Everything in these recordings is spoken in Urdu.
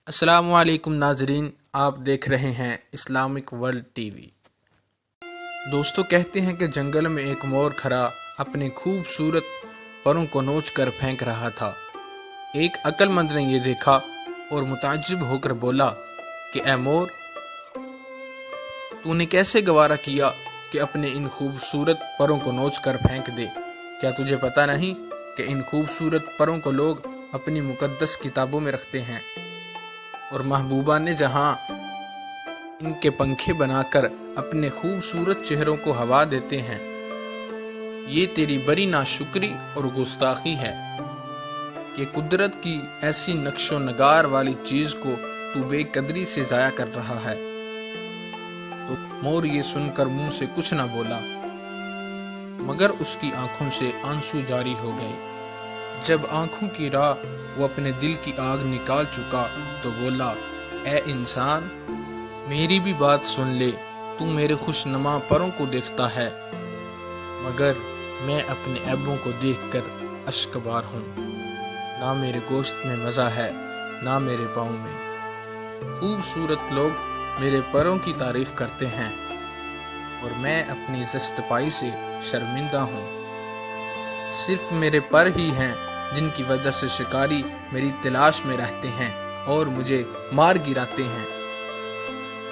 السلام علیکم ناظرین، آپ دیکھ رہے ہیں اسلامک ورلڈ ٹی وی۔ دوستو، کہتے ہیں کہ جنگل میں ایک مور کھڑا اپنے خوبصورت پروں کو نوچ کر پھینک رہا تھا۔ ایک عقل مند نے یہ دیکھا اور متعجب ہو کر بولا کہ اے مور، تو نے کیسے گوارا کیا کہ اپنے ان خوبصورت پروں کو نوچ کر پھینک دے؟ کیا تجھے پتا نہیں کہ ان خوبصورت پروں کو لوگ اپنی مقدس کتابوں میں رکھتے ہیں اور محبوبہ نے جہاں ان کے پنکھے بنا کر اپنے خوبصورت چہروں کو ہوا دیتے ہیں؟ یہ تیری بڑی ناشکری اور گستاخی ہے کہ قدرت کی ایسی نقش و نگار والی چیز کو تو بے قدری سے ضائع کر رہا ہے۔ تو مور یہ سن کر منہ سے کچھ نہ بولا، مگر اس کی آنکھوں سے آنسو جاری ہو گئے۔ جب آنکھوں کی راہ وہ اپنے دل کی آگ نکال چکا تو بولا، اے انسان، میری بھی بات سن لے۔ تو میرے خوش نما پروں کو دیکھتا ہے، مگر میں اپنے عیبوں کو دیکھ کر اشک بار ہوں۔ نہ میرے گوشت میں مزہ ہے، نہ میرے پاؤں میں۔ خوبصورت لوگ میرے پروں کی تعریف کرتے ہیں اور میں اپنی زشت پائی سے شرمندہ ہوں۔ صرف میرے پر ہی ہیں جن کی وجہ سے شکاری میری تلاش میں رہتے ہیں اور مجھے مار گراتے ہیں۔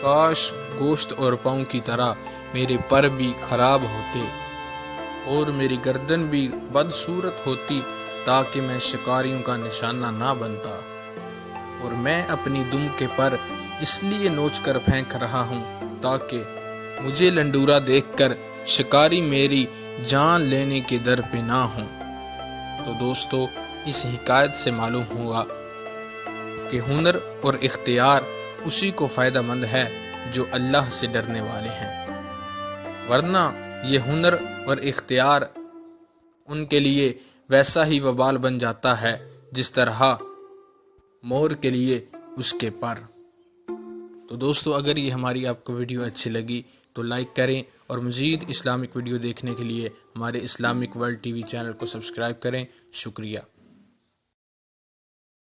کاش گوشت اور پاؤں کی طرح میرے پر بھی خراب ہوتے اور میری گردن بھی بدصورت ہوتی، تاکہ میں شکاریوں کا نشانہ نہ بنتا۔ اور میں اپنی دم کے پر اس لیے نوچ کر پھینک رہا ہوں تاکہ مجھے لنڈورا دیکھ کر شکاری میری جان لینے کے در پہ نہ ہوں۔ تو دوستو، اس حکایت سے معلوم ہوا کہ ہنر اور اختیار اسی کو فائدہ مند ہے جو اللہ سے ڈرنے والے ہیں، ورنہ یہ ہنر اور اختیار ان کے لیے ویسا ہی وبال بن جاتا ہے جس طرح مور کے لیے اس کے پر۔ تو دوستو، اگر یہ ہماری آپ کو ویڈیو اچھی لگی تو لائک کریں اور مزید اسلامک ویڈیو دیکھنے کے لیے ہمارے Islamic world T V channel کو سبسکرائب کریں۔ شکریہ۔